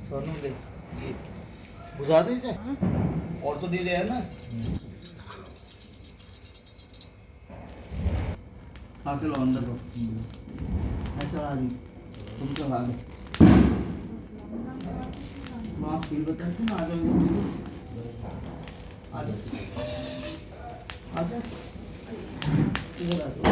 सोनू ले ये बुझा दो इसे। और तो दे रहे हैं ना। आके लो अंदर लो। अच्छा आ रही तुम तो आ गए। आप फील बता से ना आ जाओ इधर पीछे। आ जाओ इधर आ जाओ।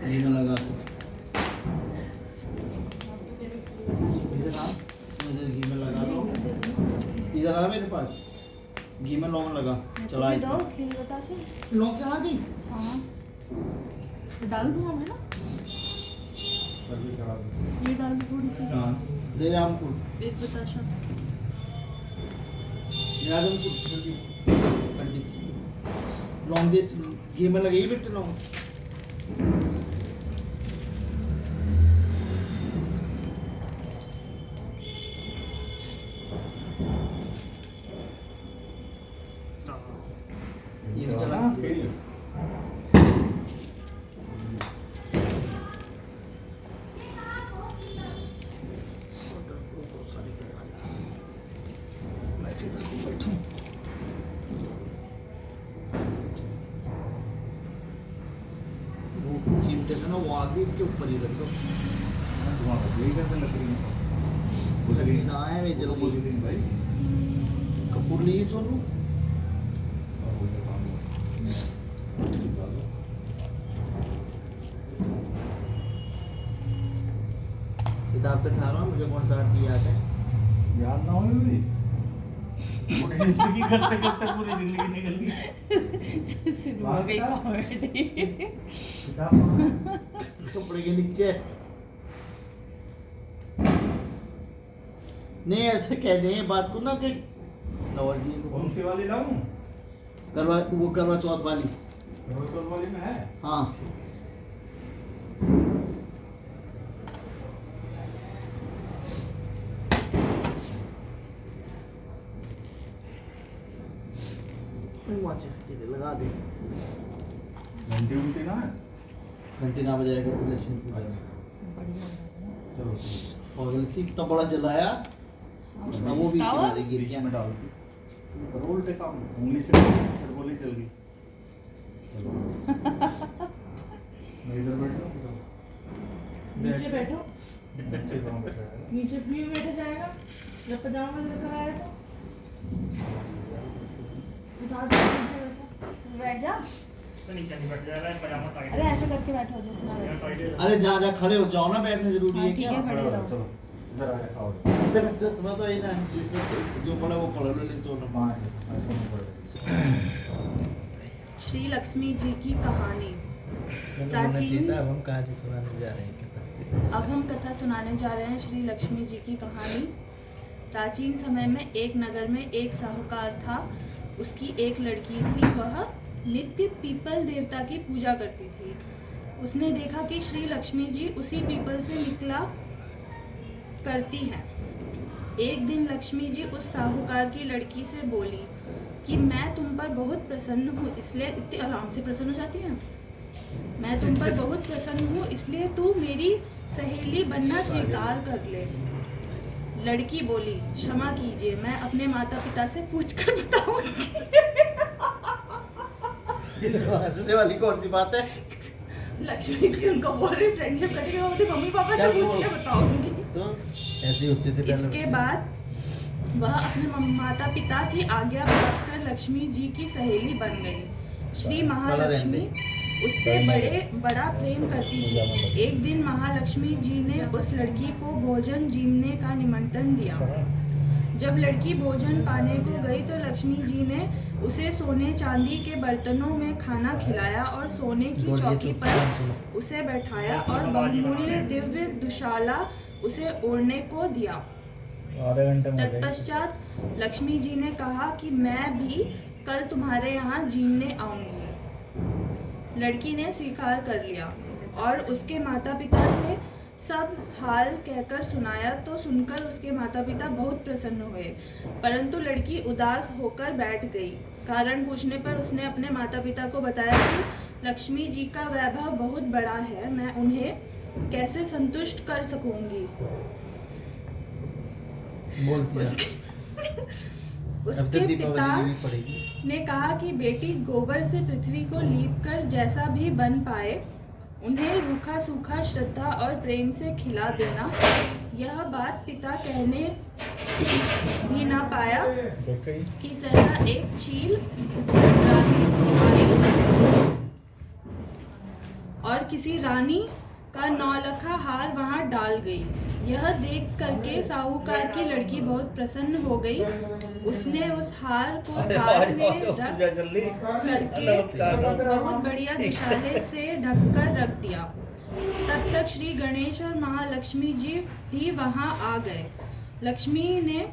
ये ना लगा इधर आ, इसमें से घी में लगा लो। इधर आ मेरे पास, घी में लौंग लगा, चला इसमें। लौंग चला दी। हाँ डाल दूँगा मैं ना, ये डाल दो थोड़ी सी। हाँ दे रहा हूँ। एक बताशा याद हमको जल्दी कर दे। लौंग दे, घी में लगे ही बेटे लौंग। ये चला मैं किधर को बैठूं? वो चिमटे से ना वो आगे इसके ऊपर ही रख दो। लकड़ी ना आए वे जल्दी। कपूर लिए सोनू। किताब तो ठहरा, मुझे कौन सा आर्ट याद है? याद ना हो भी पूरी जिंदगी करते करते पूरी जिंदगी निकल गई। शुरू हो गई कॉमेडी। कपड़े के नीचे नहीं ऐसे कह दे बात को ना कि नवर दिए कौन सी वाली लाऊं? करवा चौथ वाली। रोचल वाली में है। हाँ माचिस तेरे लगा दे। घंटी उंटी ना है? घंटी ना बजाएगा तो लक्ष्मी पूजा। चलो और इसी तो बड़ा जलाया अब वो भी किनारे गिर बीच गया। में डाल दी। तुम करो उल्टे काम, उंगली से फिर गोली चल गई। चलो मैं इधर बैठ जाऊं। नीचे बैठो, नीचे कहाँ बैठा है? नीचे भी बैठा जाएगा जब पजामा लेकर आया तो। उठा दो, नीचे बैठो, बैठ जा। तो नीचे नहीं बैठ जाएगा, पजामा टाइट अरे ऐसे करके बैठो जैसे ना बैठो। अरे जहाँ खड़े हो जाओ ना, बैठना जरूरी है हाँ, ठीक क्या? है। खड़े रहो। चलो इधर आया खाओ। फिर चश्मा तो ही ना इसमें जो पड़ा वो पड़ा ले सोना। मां है, ऐसा नहीं पड़ेगा। श्री लक्ष्मी जी की कहानी। प्राचीन अब हम कहाँ से सुनाने जा रहे हैं? अब हम कथा सुनाने जा रहे हैं श्री लक्ष्मी जी की कहानी। प्राचीन समय में एक नगर में एक साहूकार था। उसकी एक लड़की थी। वह नित्य पीपल देवता की पूजा करती थी। उसने देखा कि श्री लक्ष्मी जी उसी पीपल से निकला करती हैं। एक दिन लक्ष्मी जी उस साहूकार की लड़की से बोली कि मैं तुम पर बहुत प्रसन्न हूँ, इसलिए इतने आराम से प्रसन्न हो जाती हैं। मैं तुम पर बहुत प्रसन्न हूँ, इसलिए तू मेरी सहेली बनना स्वीकार कर ले। लड़की बोली, क्षमा कीजिए, मैं अपने माता पिता से पूछकर बताऊंगी। इस हंसने वाली कौन सी बात है? लक्ष्मी जी उनको बोल रही फ्रेंडशिप करके मैं अपने मम्मी पापा से पूछ के बताऊंगी। तो ऐसे होते थे पहले। इसके बाद वह अपने माता पिता की आज्ञा प्राप्त कर लक्ष्मी जी की सहेली बन गई। श्री महालक्ष्मी उससे बड़ा प्रेम करती थी। एक दिन महालक्ष्मी जी ने उस लड़की को भोजन जीवने का निमंत्रण दिया। जब लड़की भोजन पाने को गई तो लक्ष्मी जी ने उसे सोने चांदी के बर्तनों में खाना खिलाया और सोने की चौकी पर उसे बैठाया और बहुमूल्य दिव्य दुशाला उसे ओढ़ने को दिया। तत्पश्चात लक्ष्मी जी ने कहा कि मैं भी कल तुम्हारे यहाँ जीने आऊंगी। लड़की ने स्वीकार कर लिया और उसके माता पिता से सब हाल कहकर सुनाया। तो सुनकर उसके माता पिता बहुत प्रसन्न हुए, परंतु लड़की उदास होकर बैठ गई। कारण पूछने पर उसने अपने माता पिता को बताया कि लक्ष्मी जी का वैभव बहुत बड़ा है, मैं उन्हें कैसे संतुष्ट कर सकूंगी। बोलती जा। अब उसके तो पिता दीपावली भी पड़ेगी। ने कहा कि बेटी गोबर से पृथ्वी को लीपकर जैसा भी बन पाए उन्हें रूखा सूखा श्रद्धा और प्रेम से खिला देना। यह बात पिता कहने भी ना पाया कि सहसा एक चील रानी आई और किसी रानी का नौलखा हार वहां डाल गई। यह देख करके साहूकार की लड़की बहुत प्रसन्न हो गई। उसने उस हार को हार में रख करके बहुत बढ़िया दिशाले से ढककर रख दिया। तब तक श्री गणेश और महालक्ष्मी जी भी वहां आ गए। लक्ष्मी ने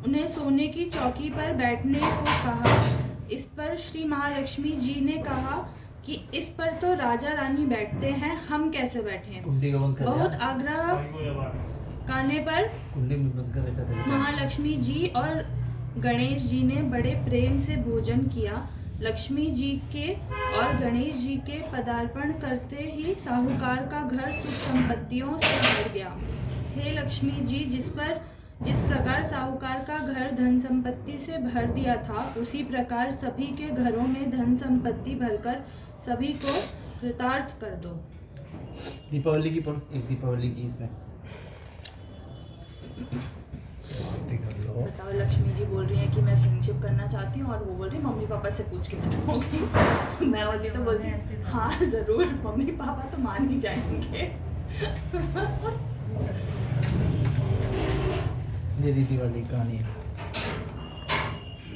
उन्हें सोने की चौकी पर बैठने को कहा। इस पर श्री महालक्ष्मी जी ने कहा कि इस पर तो राजा रानी बैठते हैं, हम कैसे बैठें। कुंडी को बंद कर बहुत दिया। आग्रह करने पर कुंडी में बंद कर रखा था। महालक्ष्मी जी और गणेश जी ने बड़े प्रेम से भोजन किया। लक्ष्मी जी के और गणेश जी के पदार्पण करते ही साहूकार का घर सुख संपत्तियों से भर गया। हे लक्ष्मी जी, जिस प्रकार साहूकार का घर धन संपत्ति से भर दिया था, उसी प्रकार सभी के घरों में धन संपत्ति भरकर सभी को कृतार्थ कर दो। दीपावली की पढ़, एक दीपावली की इसमें बताओ, लक्ष्मी जी बोल रही है कि मैं फ्रेंडशिप करना चाहती हूँ और वो बोल रही मम्मी पापा से पूछ के बताऊंगी। मैं होती तो बोलती हाँ जरूर, मम्मी पापा तो मान ही जाएंगे। ये दीपावली की कहानी है,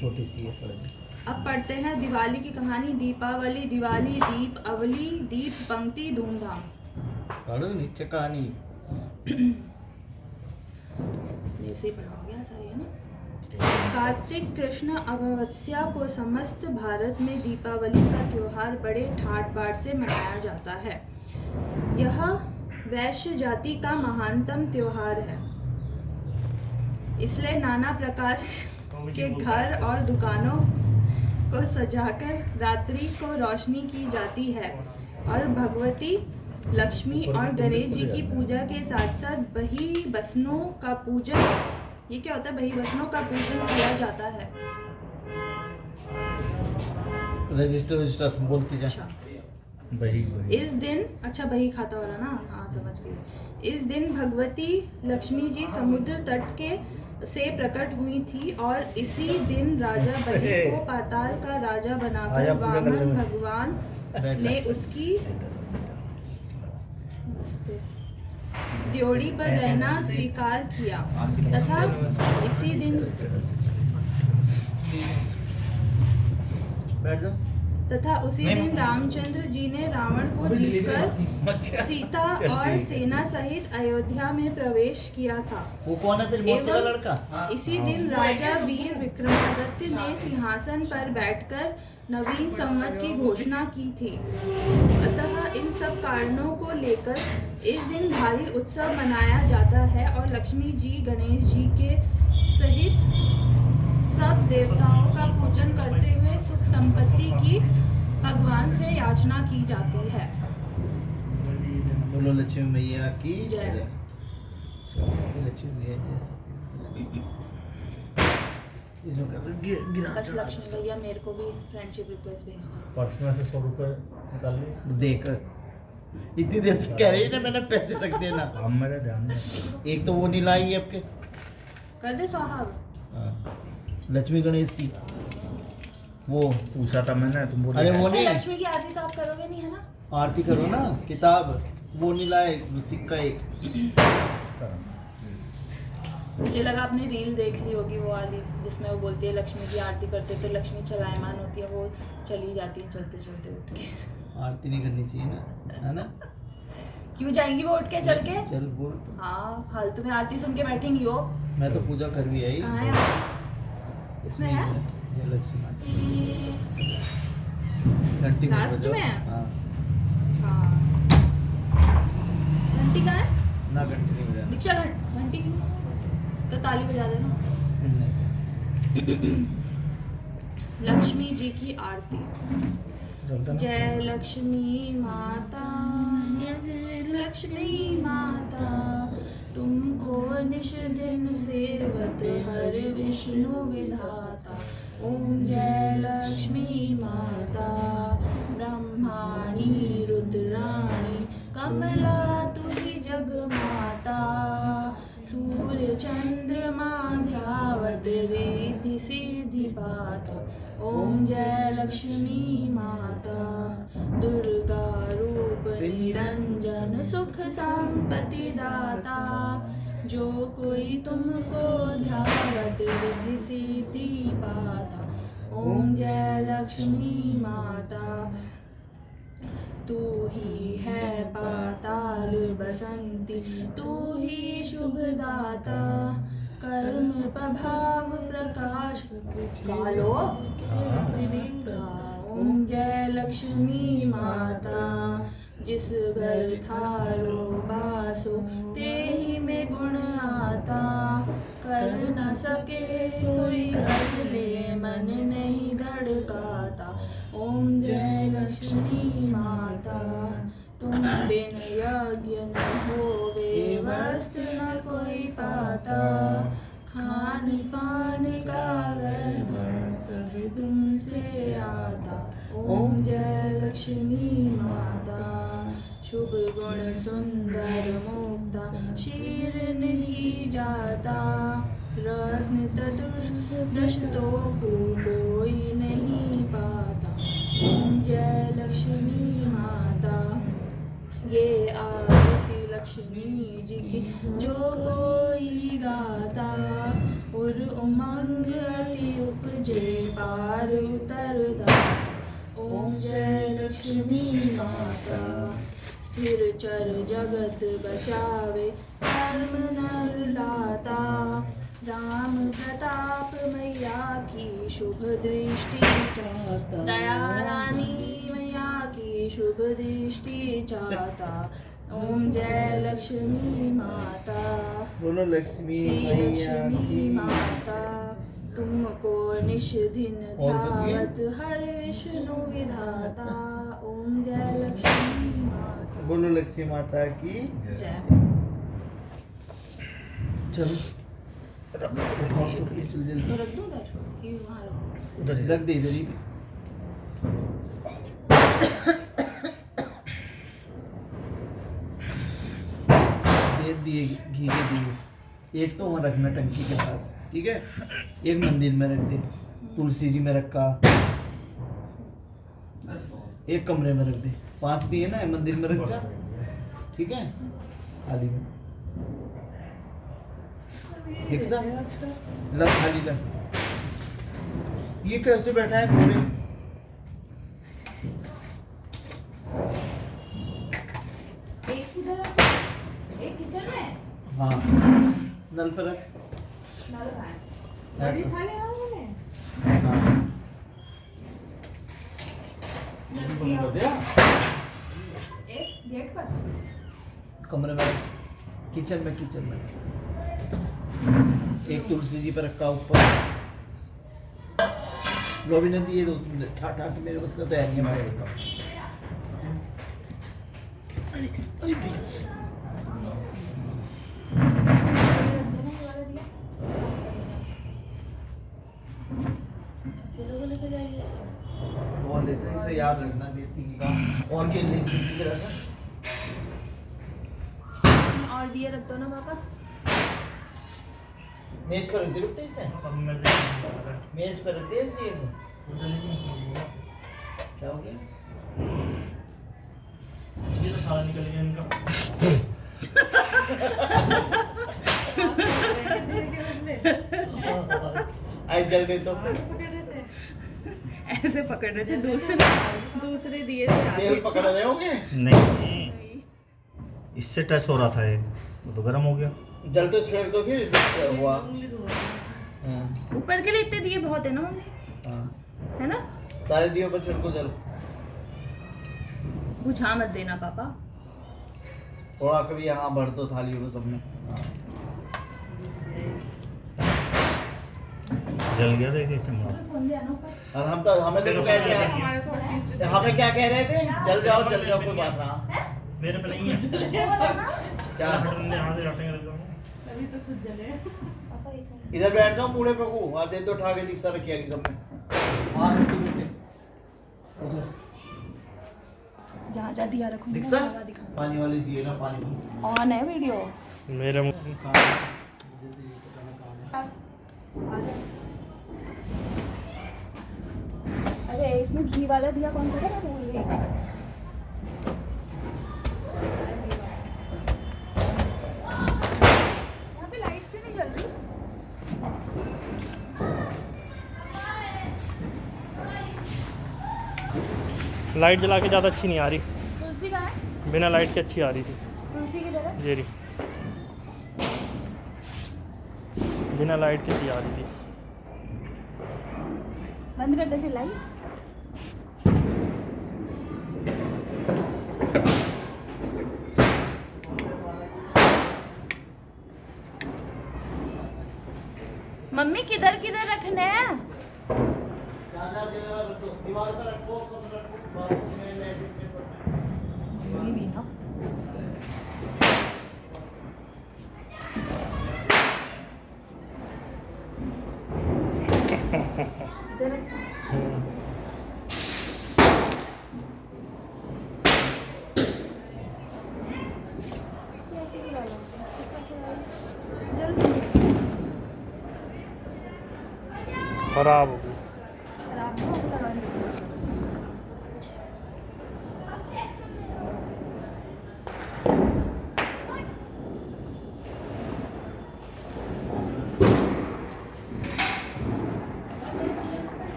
छोटी सी है पढ़। अब पढ़ते हैं दिवाली की कहानी। दीपावली, दिवाली, दीप अवली, दीप पंक्ति, धूमधाम। पढ़ो नीचे कहानी। मेरे से पढ़ाओगे सारी, है ना। कार्तिक कृष्ण अमावस्या को समस्त भारत में दीपावली का त्योहार बड़े ठाट बाट से मनाया जाता है। यह वैश्य जाति का महानतम त्योहार है। इसलिए नाना प्रकार के घर और दुकानों को सजाकर रात्रि को रोशनी की जाती है और भगवती लक्ष्मी और गणेश जी की पूजा के साथ साथ बही बसनों का पूजन, ये क्या होता है, बही बसनों का पूजन किया जाता है। रजिस्टर बोलती जा। अच्छा, वही इस दिन, अच्छा बही खाता वाला ना, हाँ समझ गई। इस दिन भगवती लक्ष्मी जी समुद्र तट के से प्रकट हुई थी और इसी दिन राजा बलि को पाताल का राजा बनाकर वामन भगवान ने उसकी ड्योढ़ी पर रहना स्वीकार किया तथा इसी दिन बैठ जाओ। तथा उसी दिन रामचंद्र जी ने रावण को जीतकर सीता और सेना सहित अयोध्या में प्रवेश किया था। वो कौन है तेरी मौसी का लड़का? इसी दिन राजा वीर विक्रमादित्य ने सिंहासन पर बैठकर नवीन संवत की घोषणा की थी। अतः इन सब कारणों को लेकर इस दिन भारी उत्सव मनाया जाता है और लक्ष्मी जी, गणेश जी के सहित सब देवताओं का पूजन करते हुए सुख संपत्ति की भगवान से याचना की जाती है। बोलो लक्ष्मी मैया की जय। लक्ष्मी मैया इसमें गिरा बस लक्ष्मी भैया मेरे को भी फ्रेंडशिप रिक्वेस्ट भेज दो। पर्स में से 100 रुपए निकाल लिए। देख इतनी देर से कह रही ना मैंने पैसे रख देना। काम मेरा ध्यान नहीं। एक तो वो नहीं लाई है आपके। कर दे स्वाहा। लक्ष्मी गणेश की वो पूछा था मैंने, तुम बोले अरे वो अच्छा, नहीं, लक्ष्मी की आरती तो आप करोगे नहीं, है ना। आरती करो ना, किताब वो नहीं लाए, सिक्का एक। मुझे लगा आपने रील देख ली होगी वो वाली जिसमें वो बोलती है लक्ष्मी की आरती करते तो लक्ष्मी चलायमान होती है, वो चली जाती है चलते चलते उठ के। आरती नहीं करनी चाहिए ना, है ना। क्यों जाएंगी वो उठ के चल के? चल बोल। हाँ, फालतू में आरती सुन के बैठेंगी वो। मैं तो पूजा कर भी आई। कहाँ है आप? इसमें है? जय लक्ष्मी माता। घंटी में लास्ट बजाओ। में है? हाँ हाँ। घंटी कहाँ है? ना घंटी नहीं बजाना। दीक्षा घंटी तो ताली बजा देना। सुनने से। लक्ष्मी जी की आरती। जय लक्ष्मी माता, जय लक्ष्मी माता, तुमको निश दिन सेवत हर विष्णु विधाता। ओम जय लक्ष्मी माता, ब्रह्माणी रुद्राणी कमला तुही जग माता, सूर्य चंद्रमा ध्यावत रिद्धि सिद्धि पाता। ओम जय लक्ष्मी माता, दुर्गा रूप निरंजन सुख संपत्ति दाता, जो कोई तुमको ध्यावत रिद्धि सिद्धि पाता। ओम जय लक्ष्मी माता, तू ही है पाताल बसंती, तू ही शुभदाता, कर्म प्रभाव प्रकाश कालो त्रिविक्रा। ओम जय लक्ष्मी माता, जिस घर थारो बासो ते ही में गुण आता, कर न सके सोई कर ले मन नहीं धड़काता। ओम जय लक्ष्मी माता, तुम बिन यज्ञ न होवे वस्त्र न कोई पाता, खान पान का गर्भ सब तुमसे आता। ओम जय लक्ष्मी माता, शुभ गुण सुंदर मुक्ता, क्षीर निधि जाता, रत्न दृष्टों को कोई नहीं पाता। ओम जय लक्ष्मी माता, ये आरती लक्ष्मी जी की जो कोई गाता, और उमंग अति उपजे पार उतरदा। ओम जय लक्ष्मी माता, स्थिर चर जगत बचावे धर्म नर लाता, राम प्रताप मैया की शुभ दृष्टि चाहता, दया रानी मैया की शुभ दृष्टि चाहता। ओम जय लक्ष्मी माता, बोलो लक्ष्मी श्री मैया लक्ष्मी की। माता, तुमको निश दिन और ध्यावत हर विष्णु विधाता। ओम जय लक्ष्मी माता, बोलो लक्ष्मी माता की। जय। चलो उठाओ सब ये चल तो जल्दी। रख दो उधर कि वहाँ रखो? उधर रख दे इधर ही। दे दिए घी के दिए, एक तो वहाँ रखना टंकी के पास, ठीक है, एक मंदिर में रख दे, तुलसी जी में रखा, एक कमरे में रख दे, 5 दिए ना, मंदिर में रख जा, ठीक है, थाली में एक साथ ला, थाली ला। ये कैसे बैठा है घोड़े? एक इधर, एक किचन में, हाँ, नल पर रख। नल कहाँ है? है बड़ी तो। थाली है उन्होंने? हाँ। बंद कर दिया। एक गेट पर। कमरे में, किचन में, किचन में एक तुलसी जी पर रखा ऊपर। लोभी ने दिए दो, ठाक ठाक मेरे बस का तो है नहीं हमारे का। अरे भैया और लेते हैं, इसे याद रखना देसी घी का, और ये देसी घी की तरह से और दिए रख दो ना पापा। मेज पर रख दे बेटा इसे, अब मैं देखूंगा। मेज पर रख दे इसलिए तो। क्या हो गया? ये तो सारा निकल गया इनका। आई जल गई तो ऐसे पकड़ रहे थे, दूसरे दिए थे तेल आगे। पकड़ रहे होगे। नहीं, इससे टच हो रहा था ये, वो तो गर्म हो गया। जल तो छिड़क दो फिर हुआ। हाँ, ऊपर के लिए इतने दिए बहुत है ना मम्मी, हाँ। है ना? सारे दियो पर छिड़को जल, बुझा मत देना पापा। थोड़ा कभी यहाँ भर दो थालियों में सब में। जय जल गया देखिए चमड़ा। फोन दिया ना ऊपर। और हम तो हमें तो कह दिया, हमें क्या कह रहे थे, जल जाओ कोई बात ना। मेरे पे नहीं है। क्या हमने यहाँ से हटेंगे लग जाऊंगा। अभी तो खुद जले। इधर बैठ जाओ पूरे पे को और दे दो उठा के दिखता रखिए कि सबने हां उधर जहाँ जा दिया रखूंगी दिखसा वहाँ दिखा। पानी वाली दिए ना पानी ऑन है वीडियो। मेरे मुंह अरे इसमें घी वाला दिया कौन सा था, मैं भूल गई। यहाँ पे लाइट क्यों नहीं जल रही? लाइट जला के ज़्यादा अच्छी नहीं आ रही, तुलसी कहाँ है? बिना लाइट के अच्छी आ रही थी। तुलसी की जगह ये रही, बिना लाइट के अच्छी आ रही थी। बंद कर दे फिर लाइट। मम्मी किधर किधर रखना है? ज्यादा जगह रखो, दीवार पर रखो, सब रखो, बाथरूम में लैट्रिन में सब में। ये भी ना। इधर रख। जल्दी खराब हो गई। खराब ना हो, लगा दे।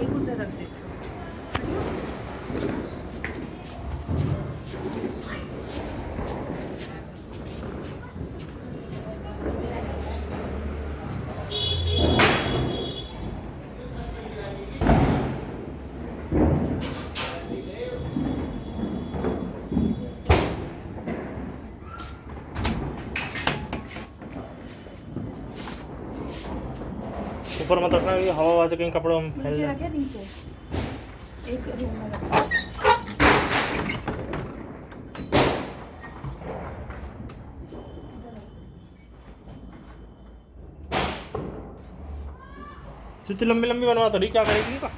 एक उधर रख दे। ऊपर मत रखना क्योंकि हवा से कहीं कपड़ों में फैल नीचे जाए। रखे नीचे एक रूम में रख। इतनी लंबी लंबी बनवा तो रही, क्या करेगी का?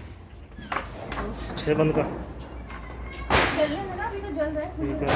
ये बंद कर। जलने में ना, अभी तो जल रहा है। ठीक है।